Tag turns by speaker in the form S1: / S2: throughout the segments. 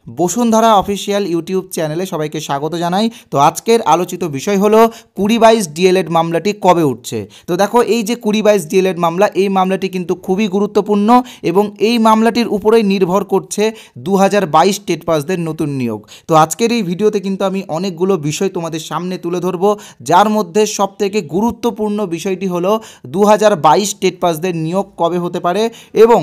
S1: Bashundhara official YouTube চ্যানেলে সবাইকে স্বাগত জানাই। তো আজকের আলোচিত বিষয় হলো 2022 ডিএলএড মামলাটি কবে উঠছে। তো দেখো, এই যে 2022 ডিএলএড মামলা, এই মামলাটি কিন্তু খুবই গুরুত্বপূর্ণ এবং এই মামলাটির উপরেই নির্ভর করছে 2022 টেট পাসদের নতুন নিয়োগ। তো আজকের এই ভিডিওতে কিন্তু আমি অনেকগুলো বিষয় তোমাদের সামনে তুলে ধরবো, যার মধ্যে সবথেকে গুরুত্বপূর্ণ বিষয়টি হলো 2022 টেট পাসদের নিয়োগ কবে হতে পারে এবং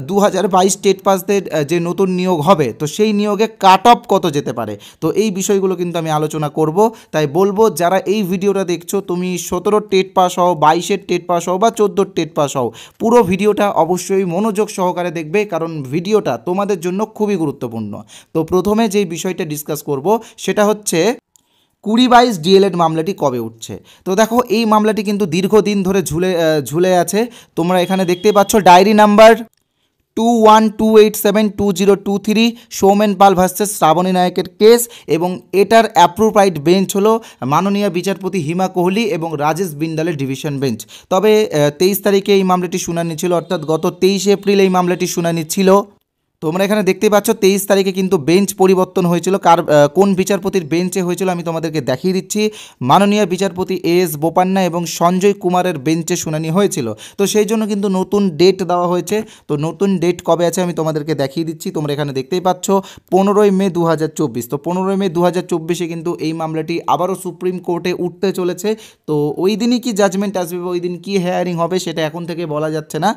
S1: 2022 টেট পাসদের যে নতুন নিয়োগ হবে, তো সেই নিয়োগে কাট অফ কত যেতে পারে। তো এই বিষয়গুলো কিন্তু আমি আলোচনা করব। তাই বলবো, যারা এই ভিডিওটা দেখছো, তুমি 17 টেট পাস হও, 22-এর টেট পাস হও বা 14 টেট পাস হও, পুরো ভিডিওটা অবশ্যই মনোযোগ সহকারে দেখবে, কারণ ভিডিওটা তোমাদের জন্য খুবই গুরুত্বপূর্ণ। তো প্রথমে যেই বিষয়টা ডিসকাস করব সেটা হচ্ছে 2022 ডিএলএড মামলাটি কবে উঠছে। তো দেখো, এই মামলাটি কিন্তু দীর্ঘদিন ধরে ঝুলে আছে। তোমরা এখানে দেখতেই পাচ্ছ ডায়েরি নাম্বার 2128720223 সৌমেন পাল ভার্সেস শ্রাবণী নায়কের কেস, এবং এটার অ্যাপ্রোপ্রাইড বেঞ্চ হলো মাননীয় বিচারপতি হিমা কোহলি এবং রাজেশ বিন্দালের ডিভিশন বেঞ্চ। তবে 23 তারিখে এই মামলাটি শুনানি ছিল, অর্থাৎ গত 23 এপ্রিল এই মামলাটি শুনানি ছিল। তোমরা এখানে দেখতে পাচ্ছ 23 তারিখে কিন্তু বেঞ্চ পরিবর্তন হয়েছিল। কোন বিচারপতির বেঞ্চে হয়েছিল আমি তোমাদেরকে দেখিয়ে দিচ্ছি। মাননীয় বিচারপতি এস বোপান্না এবং সঞ্জয় কুমারের বেঞ্চে শুনানি হয়েছিল। তো সেই জন্য কিন্তু নতুন ডেট দেওয়া হয়েছে। তো নতুন ডেট কবে আছে আমি তোমাদেরকে দেখিয়ে দিচ্ছি। তোমরা এখানে দেখতেই পাচ্ছ 15ই মে 2024। তো 15ই মে 2024-এ কিন্তু এই মামলাটি আবারও সুপ্রিম কোর্টে উঠতে চলেছে। তো ওই দিনই কি জাজমেন্ট আসবে, ওই দিন কি হেয়ারিং হবে, সেটা এখন থেকে বলা যাচ্ছে না।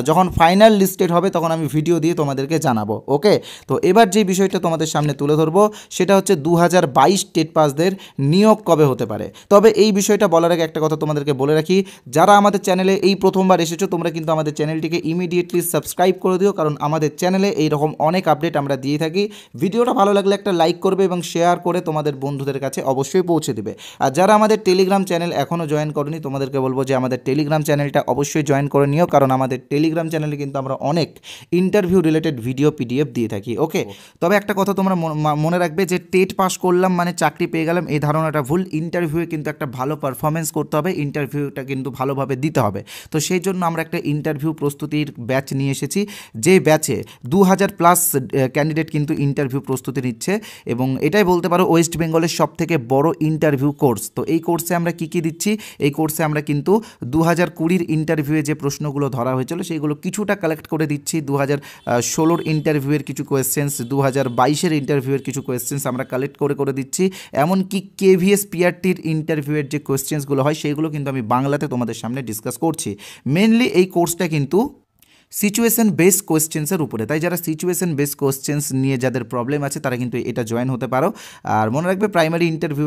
S1: যখন ফাইনাল লিস্টেড হবে তখন আমি ভিডিও দিয়ে তোমাদেরকে জানাবো। ওকে, তো এবার যে বিষয়টা তোমাদের সামনে তুলে ধরবো সেটা হচ্ছে 2022 টেট পাসদের নিয়োগ কবে হতে পারে। তবে এই বিষয়টা বলার আগে একটা কথা তোমাদেরকে বলে রাখি, যারা আমাদের চ্যানেলে এই প্রথমবার এসেছো, তোমরা কিন্তু আমাদের চ্যানেলটিকে ইমিডিয়েটলি সাবস্ক্রাইব করে দিও, কারণ আমাদের চ্যানেলে এইরকম অনেক আপডেট আমরা দিয়ে থাকি। ভিডিওটা ভালো লাগলে একটা লাইক করবে এবং শেয়ার করে তোমাদের বন্ধুদের কাছে অবশ্যই পৌঁছে দিবে। আর যারা আমাদের টেলিগ্রাম চ্যানেল এখনও জয়েন করনি, তোমাদেরকে বলবো যে আমাদের টেলিগ্রাম চ্যানেলটা অবশ্যই জয়েন করে নিও, কারণ আমাদের টেলিগ্রাম চ্যানেলে কিন্তু আমরা অনেক ইন্টারভিউ রিলেটেড ভিডিও পিডিএফ দিয়ে থাকি। ওকে, তবে একটা কথা তোমরা মনে রাখবে যে টেট পাস করলাম মানে চাকরি পেয়ে গেলাম, এই ধারণাটা ভুল। ইন্টারভিউয়ে কিন্তু একটা ভালো পারফরমেন্স করতে হবে, ইন্টারভিউটা কিন্তু ভালোভাবে দিতে হবে। তো সেই জন্য আমরা একটা ইন্টারভিউ প্রস্তুতির ব্যাচ নিয়ে এসেছি, যে ব্যাচে 2000+ ক্যান্ডিডেট কিন্তু ইন্টারভিউ প্রস্তুতি নিচ্ছে, এবং এটাই বলতে পারো ওয়েস্ট বেঙ্গলের সবথেকে বড় ইন্টারভিউ কোর্স। তো এই কোর্সে আমরা কী দিচ্ছি, এই কোর্সে আমরা কিন্তু 2020-র ইন্টারভিউয়ে যে প্রশ্নগুলো ধরা হয়েছিল সেইগুলো কিছুটা কালেক্ট করে দিচ্ছি। 2016-র ইন্টারভিউয়ের কিছু কোয়েশ্চেন্স, 2022-এর ইন্টারভিউয়ের কিছু কোয়েশ্চেন্স আমরা কালেক্ট করে দিচ্ছি। এমনকি কেভিএস পিআরটির ইন্টারভিউয়ের যে কোয়েশ্চেন্সগুলো হয় সেইগুলো কিন্তু আমি বাংলাতে তোমাদের সামনে ডিসকাস করছি। মেনলি এই কোর্সটা কিন্তু সিচুয়েশন বেস কোয়েশ্চেন্সের উপরে, তাই যারা সিচুয়েশন বেস কোয়েশ্চেন্স নিয়ে যাদের প্রবলেম আছে তারা কিন্তু এটা জয়েন হতে পারো। আর মনে রাখবে, প্রাইমারি ইন্টারভিউ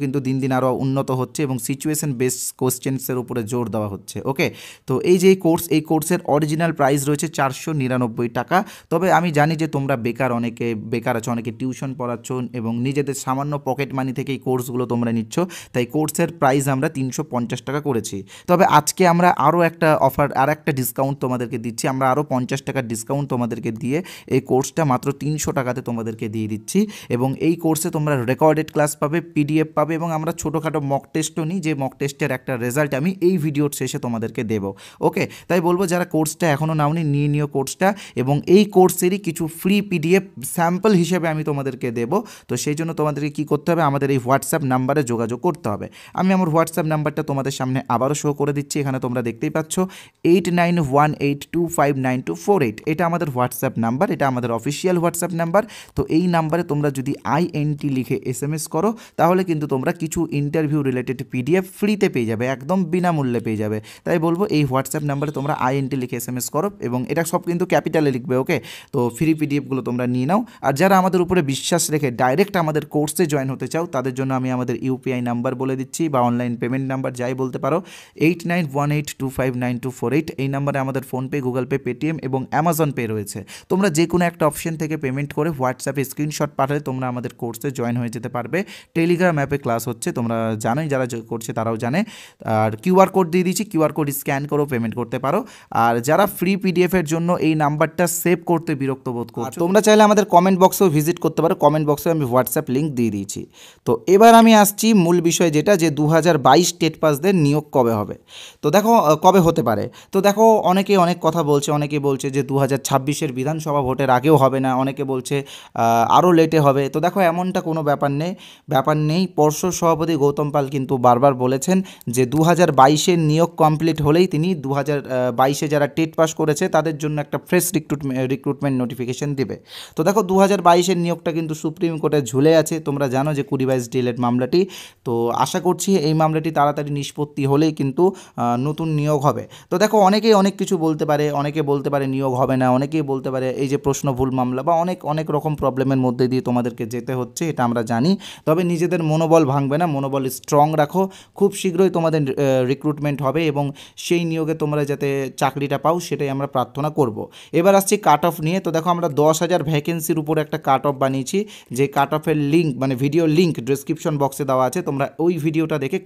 S1: কিন্তু দিন দিন আরও উন্নত হচ্ছে এবং সিচুয়েশন বেস কোয়েশ্চেন্সের উপরে জোর দেওয়া হচ্ছে। ওকে, তো এই যে এই কোর্সের অরিজিনাল প্রাইস রয়েছে 499 টাকা। তবে আমি জানি যে তোমরা অনেকে বেকার আছো, অনেকে টিউশন পড়াচ্ছ এবং নিজেদের সামান্য পকেট মানি থেকে এই কোর্সগুলো তোমরা নিচ্ছ, তাই কোর্সের প্রাইস আমরা 350 টাকা করেছি। তবে আজকে আমরা আরও একটা অফার, আর একটা ডিসকাউন্ট তোমাদেরকে দিচ্ছি। আমরা আরও 50 টাকার ডিসকাউন্ট তোমাদেরকে দিয়ে এই কোর্সটা মাত্র 300 টাকাতে তোমাদেরকে দিয়ে দিচ্ছি, এবং এই কোর্সে তোমরা রেকর্ডেড ক্লাস পাবে, পিডিএফ পাবে, এবং আমরা ছোটোখাটো মক টেস্টও নিই, যে মক টেস্টের একটা রেজাল্ট আমি এই ভিডিওর শেষে তোমাদেরকে দেবো। ওকে, তাই বলবো যারা কোর্সটা এখনও নাওনি, নিয়ে নিও কোর্সটা, এবং এই কোর্সেরই কিছু ফ্রি পিডিএফ স্যাম্পল হিসেবে আমি তোমাদেরকে দেবো। তো সেই জন্য তোমাদেরকে কী করতে হবে, আমাদের এই হোয়াটসঅ্যাপ নাম্বারে যোগাযোগ করতে হবে। আমি আমার হোয়াটসঅ্যাপ নাম্বারটা তোমাদের সামনে আবারও শো করে দিচ্ছি। এখানে তোমরা দেখতেই পাচ্ছ 8918259248, এটা আমাদের হোয়াটসঅ্যাপ নাম্বার, এটা আমাদের অফিসিয়াল হোয়াটসঅ্যাপ নাম্বার। তো এই নাম্বারে তোমরা যদি INT লিখে SMS করো, তাহলে কিন্তু তোমরা কিছু ইন্টারভিউ রিলেটেড পিডিএফ ফ্রিতে পেয়ে যাবে, একদম বিনামূল্যে পেয়ে যাবে। তাই বলবো এই হোয়াটসঅ্যাপ নাম্বারে তোমরা INT লিখে SMS করো, এবং এটা সব কিন্তু ক্যাপিটালে লিখবে। ওকে, তো ফ্রি পিডিএফগুলো তোমরা নিয়ে নাও। আর যারা আমাদের উপরে বিশ্বাস রেখে ডাইরেক্ট আমাদের কোর্সে জয়েন হতে চাও, তাদের জন্য আমি আমাদের UPI নাম্বার বলে দিচ্ছি, বা অনলাইন পেমেন্ট নাম্বার যাই বলতে পারো, 8918259248। এই নাম্বারে আমাদের ফোনপে, গুগল পে, পেটিএম এবং অ্যামাজন পে রয়েছে। তোমরা যে কোনো একটা অপশন থেকে পেমেন্ট করে হোয়াটসঅ্যাপে স্ক্রিনশট পাঠালে তোমরা আমাদের কোর্সে জয়েন হয়ে যেতে পারবে। টেলিগ্রাম অ্যাপে ক্লাস হচ্ছে, তোমরা জানোই, যারা করছে তারাও জানে। আর QR কোড দিয়ে দিচ্ছি, QR কোড স্ক্যান করেও পেমেন্ট করতে পারো। আর যারা ফ্রি পিডিএফের জন্য এই নাম্বারটা সেভ করতে বিরক্ত বোধ করছো, তোমরা চাইলে আমাদের কমেন্ট বক্সেও ভিজিট করতে পারো। কমেন্ট বক্সে আমি হোয়াটসঅ্যাপ লিঙ্ক দিয়ে দিয়েছি। তো এবার আমি আসছি মূল বিষয়, যেটা যে 2022 টেট পাসদের নিয়োগ কবে হবে, তো দেখো কবে হতে পারে। তো দেখো অনেকেই অনেক কথা বলছে, অনেকে বলছে যে 2026-এর বিধানসভা ভোটের আগেও হবে না, অনেকে বলছে আরও লেটে হবে। তো দেখো এমনটা কোনো ব্যাপার নেই। পর্ষদ সভাপতি গৌতম পাল কিন্তু বারবার বলেছেন যে 2022-এর নিয়োগ কমপ্লিট হলেই তিনি 2022-এ যারা টেট পাস করেছে তাদের জন্য একটা ফ্রেশ রিক্রুটমেন্ট নোটিফিকেশন দেবে। তো দেখো 2022-এর নিয়োগটা কিন্তু সুপ্রিম কোর্টে ঝুলে আছে, তোমরা জানো যে 2022 ডিলেট মামলাটি। তো আশা করছি এই মামলাটি তাড়াতাড়ি নিষ্পত্তি হলেই কিন্তু নতুন নিয়োগ হবে। তো দেখো অনেকেই অনেক কিছু বলতে পারে, অনেকে বলতে পারে নিয়োগ হবে না, অনেকেই বলতে পারে এই যে প্রশ্ন ভুল মামলা বা অনেক রকম প্রবলেমের মধ্যে দিয়ে তোমাদেরকে যেতে হচ্ছে, এটা আমরা জানি। তবে নিজেদের মনোবল ভাঙবে না, মনোবল স্ট্রং রাখো। খুব শীঘ্রই তোমাদের রিক্রুটমেন্ট হবে এবং সেই নিয়োগে তোমরা যাতে চাকরিটা পাও সেটাই আমরা প্রার্থনা করব। এবার আসছি কাট অফ নিয়ে। তো দেখো আমরা 10,000 ভ্যাকেন্সির উপরে একটা কাট অফ বানিয়েছি, যে কাট অফের লিঙ্ক মানে ভিডিও লিঙ্ক ডিসক্রিপশন বক্সে দেওয়া আছে, তোমরা ওই ভিডিওটা দেখে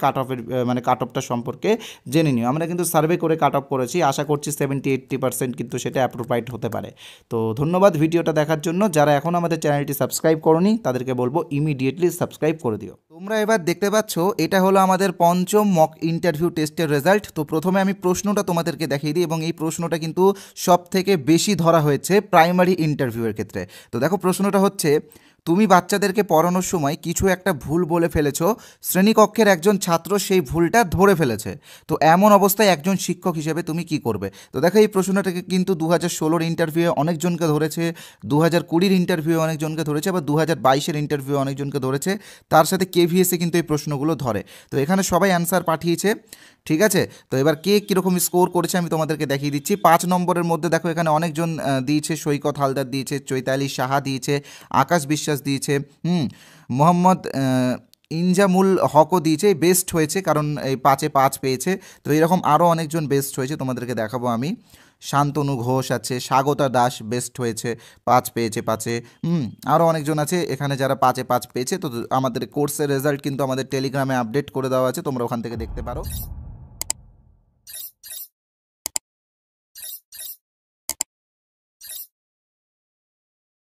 S1: কাট অফটা সম্পর্কে জেনে নিও। আমরা কিন্তু সার্ভে করে কাট অফ করেছি, আশা করছি 70-80% কিন্তু সেটা অ্যাপ্রোপ্রাইড হতে পারে। তো ধন্যবাদ ভিডিওটা দেখার জন্য। যারা এখন আমাদের চ্যানেলটি সাবস্ক্রাইব করোনি তাদেরকে বলবো ইমিডিয়েটলি সাবস্ক্রাইব করে দিও। তোমরা এবার দেখতে পাচ্ছ এটা হলো আমাদের পঞ্চম মক ইন্টারভিউ টেস্টের রেজাল্ট। তো প্রথমে আমি প্রশ্নটা তোমাদেরকে দেখিয়ে দিই এবং এই প্রশ্নটা কিন্তু সব থেকে বেশি ধরা হয়েছে প্রাইমারি ইন্টারভিউয়ের ক্ষেত্রে। তো দেখো প্রশ্নটা হচ্ছে, তুমি বাচ্চাদেরকে পড়ানোর সময় কিছু একটা ভুল বলে ফেলেছো, শ্রেণীকক্ষের একজন ছাত্র সেই ভুলটা ধরে ফেলেছে, তো এমন অবস্থায় একজন শিক্ষক হিসেবে তুমি কি করবে? তো দেখো এই প্রশ্নটাকে কিন্তু 2016-র ইন্টারভিউয়ে অনেকজনকে ধরেছে, 2020-র ইন্টারভিউয়ে অনেকজনকে ধরেছে, আবার 2022-এর ইন্টারভিউ অনেকজনকে ধরেছে, তার সাথে কেভিএসে কিন্তু এই প্রশ্নগুলো ধরে। তো এখানে সবাই অ্যান্সার পাঠিয়েছে, ঠিক আছে। তো এবার কে কীরকম স্কোর করেছে আমি তোমাদেরকে দেখিয়ে দিচ্ছি। 5 নম্বরের মধ্যে দেখো এখানে অনেকজন দিয়েছে, সৈকত হালদার দিয়েছে, চৈতালি সাহা দিয়েছে, আকাশ বিশ্বাস দিয়েছে, মোহাম্মদ ইনজামুল হকও দিয়েছে, বেস্ট হয়েছে কারণ এই 5-এ 5 পেয়েছে। তো এরকম আরও অনেকজন বেস্ট হয়েছে, তোমাদেরকে দেখাবো আমি। শান্তনু ঘোষ আছে, স্বাগতা দাস বেস্ট হয়েছে, 5 পেয়েছে 5-এ। আরও অনেকজন আছে এখানে যারা 5-এ 5 পেয়েছে। তো আমাদের কোর্সের রেজাল্ট কিন্তু আমাদের টেলিগ্রামে আপডেট করে দেওয়া আছে, তোমরা ওখান থেকে দেখতে পারো।